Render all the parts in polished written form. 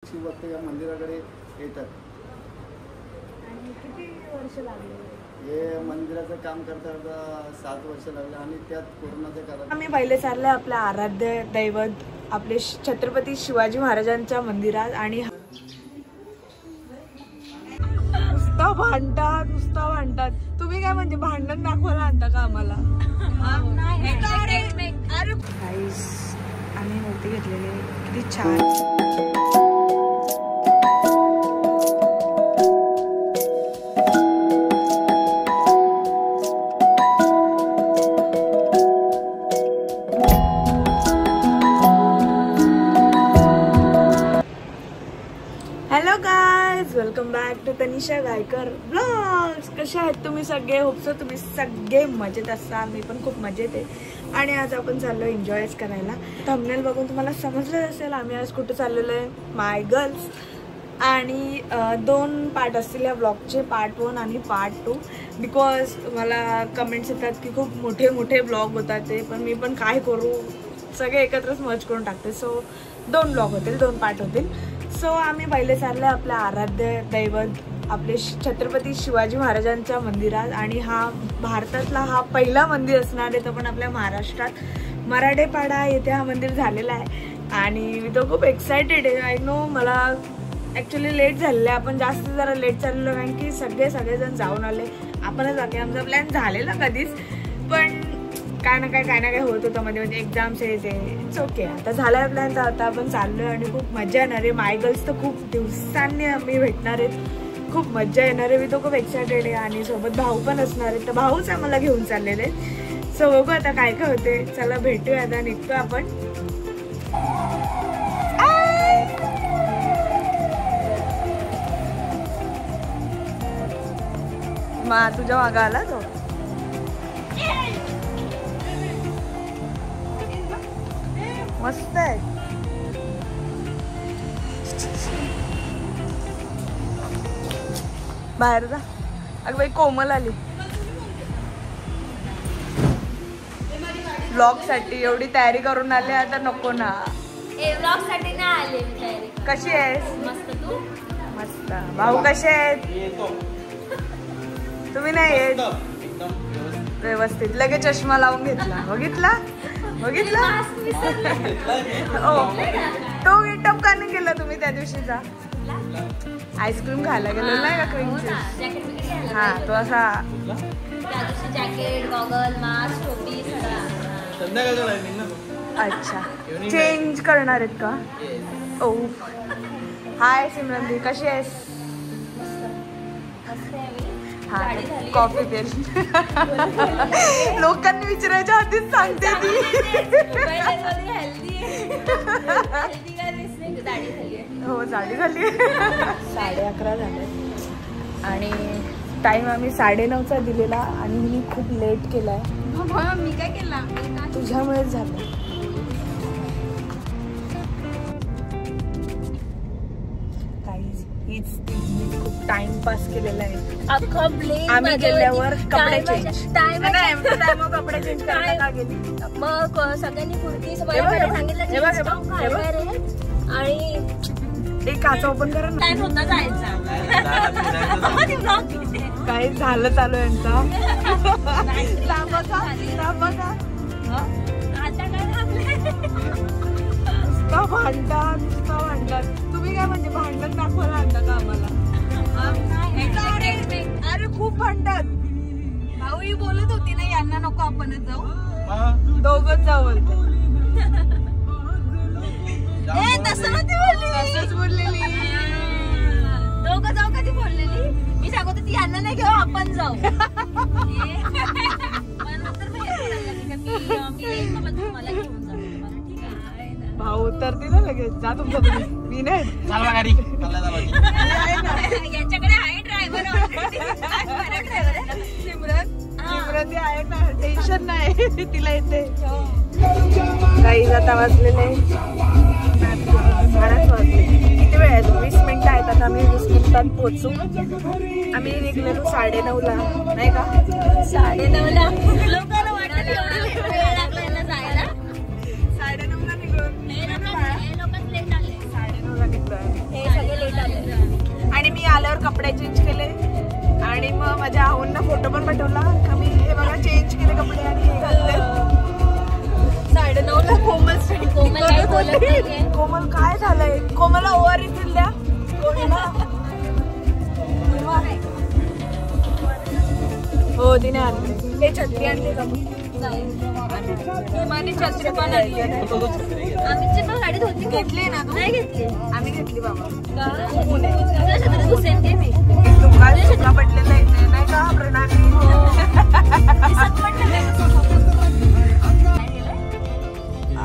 शिवभक्त या मंदिराकडे येतात. आणि किती वर्ष लागले? हे मंदिराचं काम करता 7 वर्ष लागले आणि त्यात कोरोनाच्या काळात आम्ही पहिले चालले आपल्या आराध्य दैवत आपले छत्रपती शिवाजी महाराजांच्या मंदिरात. आणि नुसता भांडतात. तुम्ही काय म्हणजे भांडण दाखवायला आणता का आम्हाला? आम्ही मूर्ती घेतलेली किती छान. Hello guys, welcome back to Tanisha Gaikar blogs. कसे आहेत तुम्ही सगळे? होपसो तुम्ही सगळे मजेत असाल. मी पण खूप मजेत आहे. आणि आज आपण चाललो एन्जॉयच करायला. थंबनेल बघून तुम्हाला समजलं असेल आम्ही आज कुठे चाललेलो आहे. माय गर्ल्स. आणि 2 पार्ट असतील या ब्लॉगचे, पार्ट 1 आणि पार्ट 2. बिकॉज मला कमेंट्स येतात की खूप मोठे ब्लॉग होतात ते, पण मी पण काय करू, सगळे एकत्रच मर्ज करून टाकते. सो 2 ब्लॉग होतील, 2 पार्ट होतील. सो आम्ही पहिले चालले आपल्या आराध्य दैवत आपले छत्रपती शिवाजी महाराजांच्या मंदिरात. आणि हा भारतातला हा पहिला मंदिर असणार आहे, तो पण आपल्या महाराष्ट्रात मराठेपाडा येथे हा मंदिर झालेला आहे. आणि मी तो खूप एक्सायटेड आहे. आय नो मला ॲक्च्युली लेट झालेलं आहे. आपण जास्त जरा लेट चाललेलो कारण की सगळेजण जाऊन आले. आपणच बाकी आमचा प्लॅन झालेला कधीच, पण काय ना काय होत होतं मध्ये म्हणजे एक्झाम्स आहे ते. It's okay. आता झालाय प्लॅन, तर आता आपण चाललोय आणि खूप मजा येणार आहे. माय गर्ल्स तर खूप दिवसांनी आम्ही भेटणार आहेत, खूप मजा येणार आहे. मी तो खूप एक्सायटेड आहे. आणि सोबत भाऊ पण असणार आहे, तर भाऊच आम्हाला घेऊन चाललेले. सो बघू आता काय होते. चला भेटूया, आता निघतो आपण. तुझ्या मागा आला तो. मस्त आहे. बाहेर जा. अगं बाई कोमल आली ब्लॉग साठी. एवढी तयारी करून आली, आता नको ना. ब्लॉग साठी नाही आले मी तयारी. कशी आहेस? मस्त. तू? मस्त. भाऊ कसे आहेत? तुम्ही नाही येत? व्यवस्थित. लगेच चष्मा लावून घेतला. बघितला तो गेटअप का नाही केला तुम्ही त्या दिवशीचा? आईस्क्रीम खायला गेलेला नाही का क्रीमची? हा, तो असा जॅकेट, गॉगल, मास्क, टोपी सगळं. अच्छा, चेंज करणार आहेत का? ओ हाय सिमरन, कशी आहेस? हा, कॉफी पे. लोकांनी विचारायच्या आधीच सांगते ती. हो, जाडी झाली. 11:30 झाले आणि टाइम आम्ही 9:30चा दिलेला आणि मी खूप लेट केलाय. मी काय केला? तुझ्यामुळेच झालं. खूप टाइमपास केलेला आहे. आम्ही गेल्यावर कपडे चेंज कपडे चेंज करायला का गेली? मग सगळ्यांनी कुर्ती सांगितलं आणि एक काचा ओपन करा ना. टाइम होता जायचा. काय झालं चालू यांचा? आता काय भांडतात. तुम्ही काय म्हणजे भांडण दाखवायला आणता का आम्हाला? अरे खूप भांडतात. भाऊ ही बोलत होती ना, यांना नको आपणच जाऊ. दोघच जाऊ बोलतो. तसंच बोललेली. दोघं जाऊ कधी बोललेली? मी सांगत होती यांना नाही घेऊ, आपण जाऊ. भाऊ उतरते ना लगेच. जा तुमचं तुम्ही. मी नाही. यांच्याकडे आहे ड्रायव्हर. सिमरन आहे ना, टेन्शन नाही. तिला येते. काही आता वाजलेले 12 वाजले. किती वेळ आहे? 20 मिनिटं आहेत. आता आम्ही 20 मिनिटात पोहोचू. आम्ही निघलेलो 9:30ला, नाही का? 9:30ला. लोकांना वाटत एवढा वेळ लागला यांना जायला. 9:30ला निघून. लोकच लेट आले. 9:30ला निघलोय. कपडे चेंज केले आणि मग माझ्या आऊंना फोटो पण पाठवला का मी हे बघा चेंज केले कपडे आणि हे घातले. 9:30ला कोमल काय झालंय? कोमलला ओव्हर इथून द्या. हो तिने आणले. हे छत्री आणली का? माझी छत्री पण आणली. आम्ही पण गाडीत होती घेतली ना तू? नाही घेतली. आम्ही घेतली बाबा. तुझ्या पडलेला इथे नाही का प्रणाली?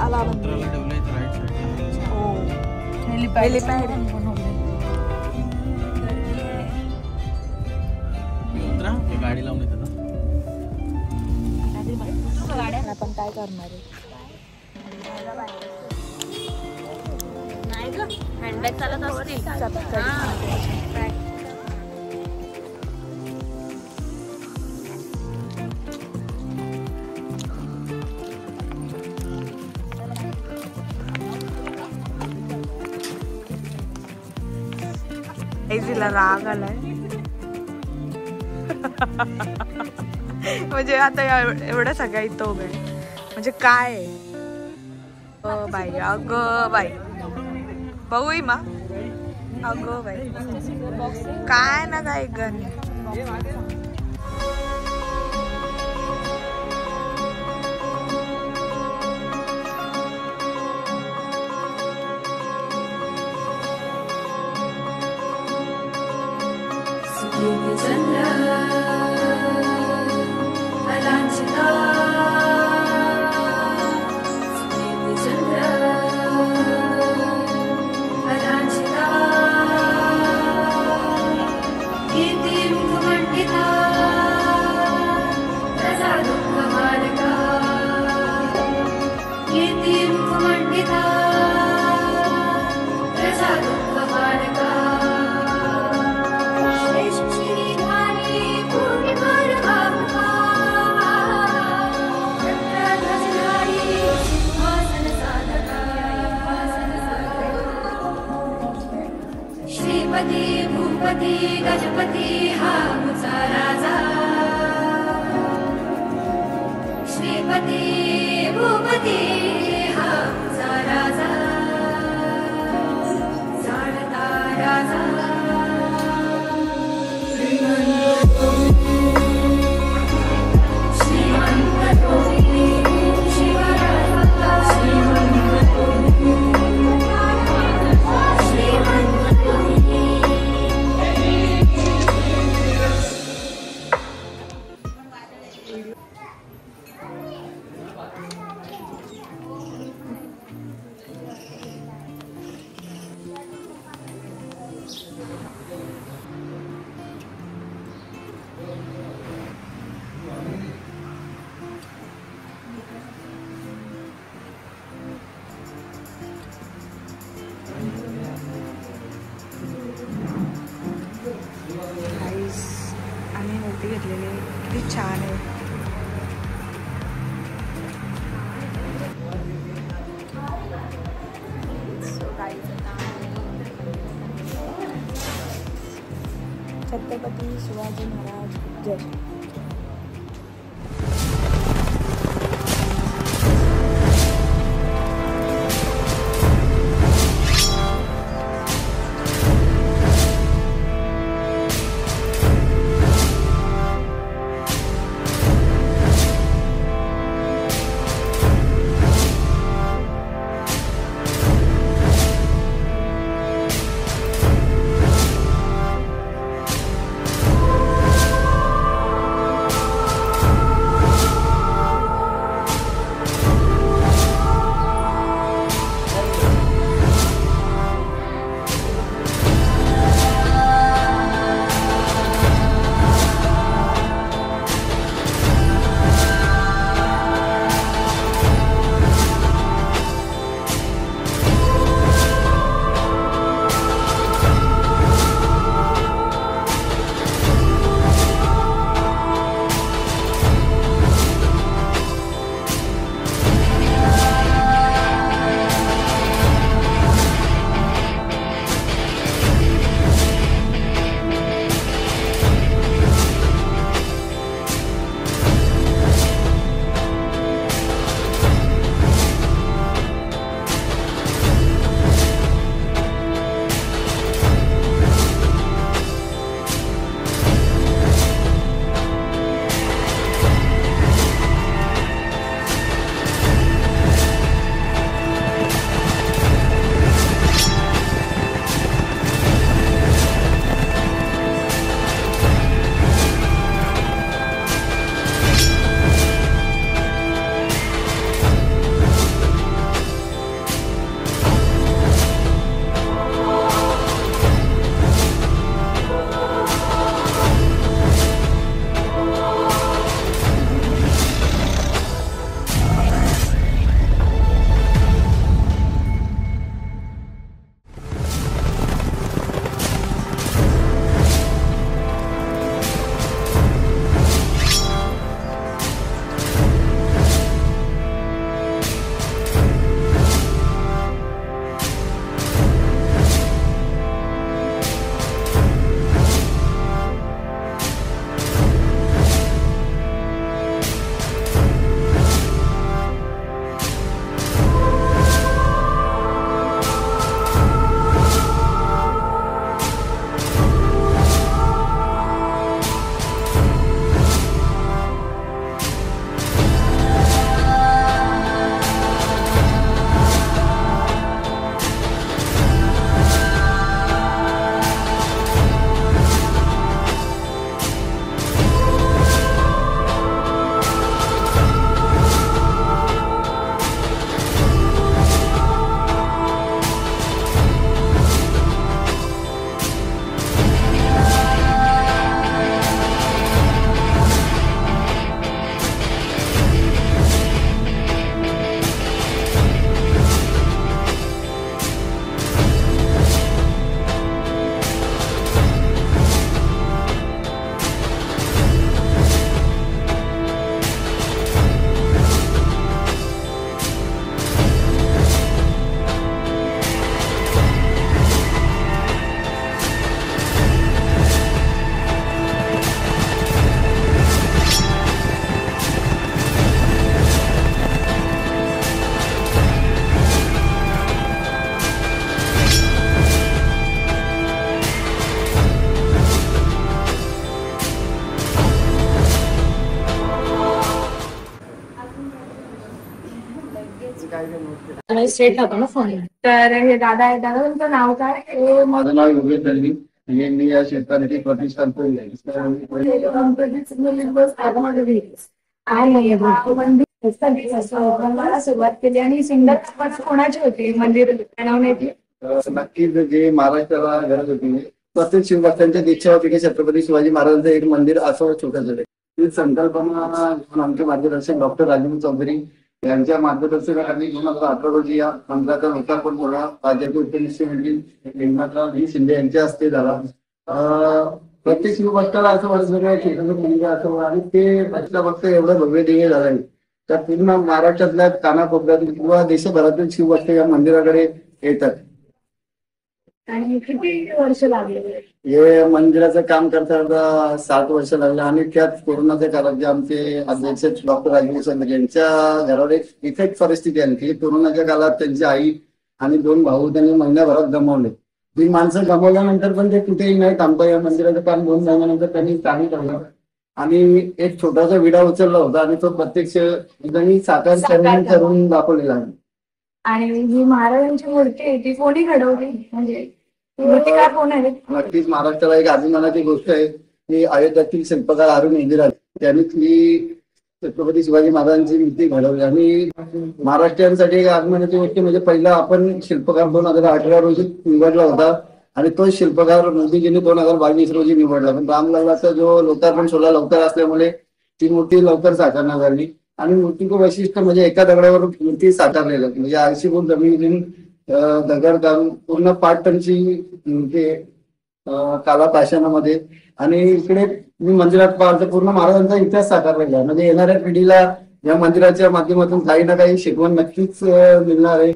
आला गाडी लावून येते ना. आपण काय करणार आहे? नाही ग हँडबॅग चालत असते. तिला राग आलाय. म्हणजे आता एवढ्या सगळ्या इथं उभे म्हणजे काय बाई अगं बाई बघू मा अगं बाई काय ना काय गण. भूपती गजपती हा मुचा राजा. श्रीपती भूपती हा मुचा राजा. जाणता राजा श्रीमंत शिवराजा आम्ही मूर्ती घेतलेली किती छान आहे. छत्रपती शिवाजी महाराज जय. स्ट्रेट होतो ना फोन. तर हे दादा आहे. दादा तुमचं नाव काय? माझं नाव योगेश दलवी आणि मी या क्षेत्रासाठी प्रतिष्ठान मला सुरुवात केली आणि सुंदर कोणाची होती मंदिर बनवण्याची? नक्कीच जे महाराष्ट्राला गरज होती. प्रत्येक शिवभक्तांच्या इच्छा होती की छत्रपती शिवाजी महाराजांचं एक मंदिर असावं छोटं. ही संकल्पना आमचे मार्गदर्शक डॉक्टर राजेंद्र चौधरी यांच्या मार्गदर्शनाखाली 2018 रोजी या मंदिराचा लोकार्पण सोहळा राज्याचे उपमुख्यमंत्री एकनाथराव शिंदे यांच्या हस्ते झाला. प्रत्येक शिवभक्ताला असं वाटतं छोटं मंदिर असावं आणि ते बघता एवढं भव्य दिव्य झालंय. तर पूर्ण महाराष्ट्रातल्या कानाकोपऱ्यातील किंवा देशभरातील शिवभक्त या मंदिराकडे येतात. आणि किती वर्ष लागले? हे मंदिराचं काम करता 7 वर्ष लागलं आणि त्यात कोरोनाच्या काळात जे आमचे अध्यक्ष डॉक्टर राजेंद्र चौधरी यांच्या घरावर एक इफेक्ट परिस्थिती आली की कोरोनाच्या काळात त्यांची आई आणि 2 भाऊ त्यांनी महिन्याभरात गमावले. ती माणसं गमावल्यानंतर पण ते कुठेही नाही थांबता. या मंदिराचं काम 2 महिन्यानंतर त्यांनी चालू ठेवलं आणि एक छोटासा विडा उचलला होता आणि तो प्रत्यक्ष त्यांनी साकार करून दाखवलेला आहे. आणि ही महाराजांची मूर्ती आहे ती कोणी घडवली, म्हणजे मूर्तिकार कोण आहे? नक्कीच महाराष्ट्राला एक अभिमानाची गोष्ट आहे की अयोध्यातील शिल्पकार अरुण इंदिरा त्यांनी ती छत्रपती शिवाजी महाराजांची मूर्ती घडवली आणि महाराष्ट्रीयांसाठी एक अभिमानाची गोष्ट म्हणजे पहिला आपण शिल्पकार 2018 रोजी निवडला होता आणि तो शिल्पकार मोदीजींनी 2022 रोजी निवडला. पण रामलल्लाचा जो लोकार्पण सोहळा लवकर असल्यामुळे ती मूर्ती लवकर साकारण्यात झाली आणि मूर्तीचं वैशिष्ट्य म्हणजे एका दगडावर मूर्ती साकारलेली म्हणजे 80 फूट जमिनीतून दगड घालून पूर्ण 5 टनची मूर्ती काला पाषाणामध्ये. आणि इकडे मी मंदिरात पाहतो पूर्ण महाराजांचा इतिहास साकारलेला आहे. म्हणजे येणाऱ्या पिढीला या मंदिराच्या माध्यमातून काही ना काही शिकवण नक्कीच मिळणार आहे.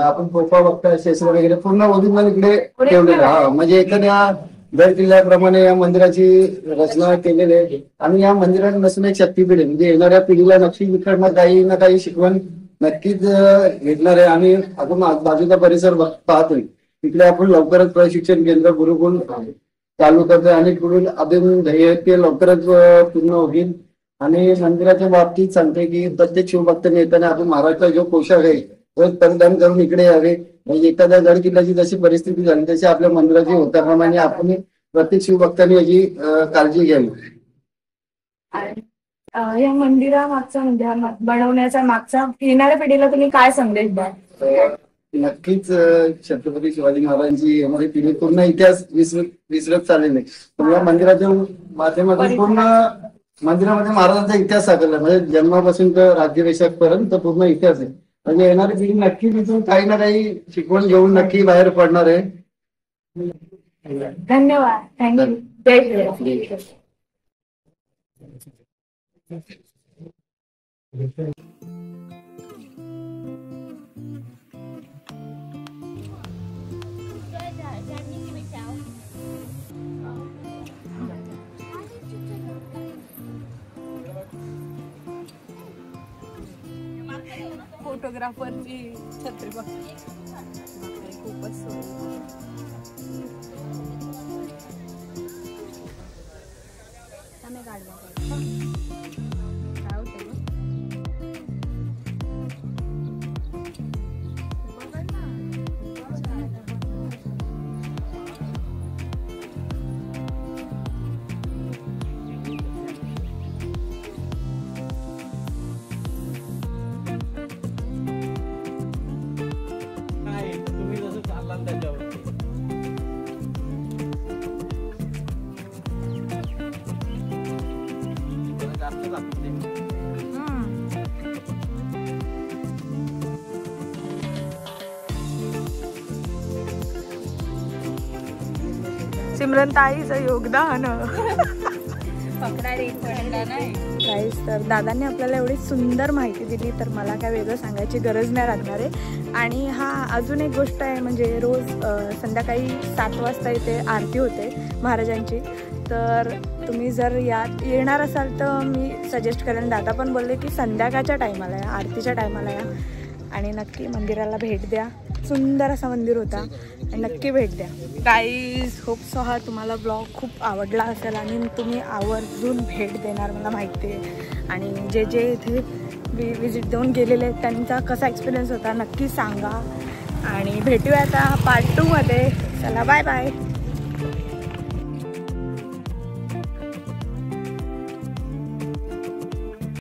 आपण पोपा बघता शेषर वगैरे पूर्ण ओरिजिनल इकडे ठेवलेलं. हा म्हणजे एखाद्या दर किल्ल्याप्रमाणे या मंदिराची रचना केलेली आहे आणि या मंदिरात नसून एक शक्तीपीठ आहे. म्हणजे येणाऱ्या पिढीला नक्की इकडनं काही ना काही शिकवण नक्कीच भेटणार आहे. आणि आपण बाजूचा परिसर पाहतोय तिकडे आपण लवकरच प्रशिक्षण केंद्र गुरुकुल चालू करतोय आणि पुढील अजून ध्येय ते लवकरच पूर्ण होईल. आणि मंदिराच्या बाबतीत सांगते की प्रत्येक शिवभक्तांनी येताना आपण महाराष्ट्र जो पोशाख आहे तो परिधान करून इकडे यावे. म्हणजे एखाद्या गड किल्ल्याची जशी परिस्थिती झाली तशी आपल्या मंदिराची होताप्रमाणे आपण प्रत्येक शिवभक्तांनी याची काळजी घ्यावी. या मंदिरामागचा म्हणजे बनवण्याचा मागचा येणाऱ्या पिढीला तुम्ही काय संदेश द्या? नक्कीच छत्रपती शिवाजी महाराजांची यामध्ये पिढी पूर्ण इतिहास विसरत चाललेली आहे. पण या मंदिराच्या माध्यमातून पूर्ण मंदिरामध्ये महाराजांचा इतिहास साकारला म्हणजे जन्मापासून तर राज्याभिषेक पर्यंत पूर्ण इतिहास आहे. म्हणजे येणारी पिढी नक्की तिथून काही ना काही शिकवण घेऊन नक्की बाहेर पडणार आहे. धन्यवाद. थँक्यू. जय श्रीराम. फोटोग्राफरची छत्री बघ खूपच सिमरन ताईचं योगदान. तर दादांनी आपल्याला एवढी सुंदर माहिती दिली तर मला काय वेगळं सांगायची गरज नाही लागणार आहे. आणि हा अजून एक गोष्ट आहे म्हणजे रोज संध्याकाळी 7 वाजता इथे आरती होते महाराजांची. तर तुम्ही जर येणार असाल तर मी सजेस्ट करेन. दादा पण बोलले की संध्याकाळच्या टायमाला या, आरतीच्या टायमाला या आणि नक्की मंदिराला भेट द्या. सुंदर असा मंदिर होता आणि नक्की भेट द्या गाईज. होप सो हा तुम्हाला ब्लॉग खूप आवडला असेल आणि तुम्ही आवर्जून भेट देणार मला माहिती आहे. आणि जे जे इथे विजिट देऊन गेलेले आहेत त्यांचा कसा एक्सपिरियन्स होता नक्की सांगा. आणि भेटूया आता पार्ट 2 मध्ये. चला बाय बाय.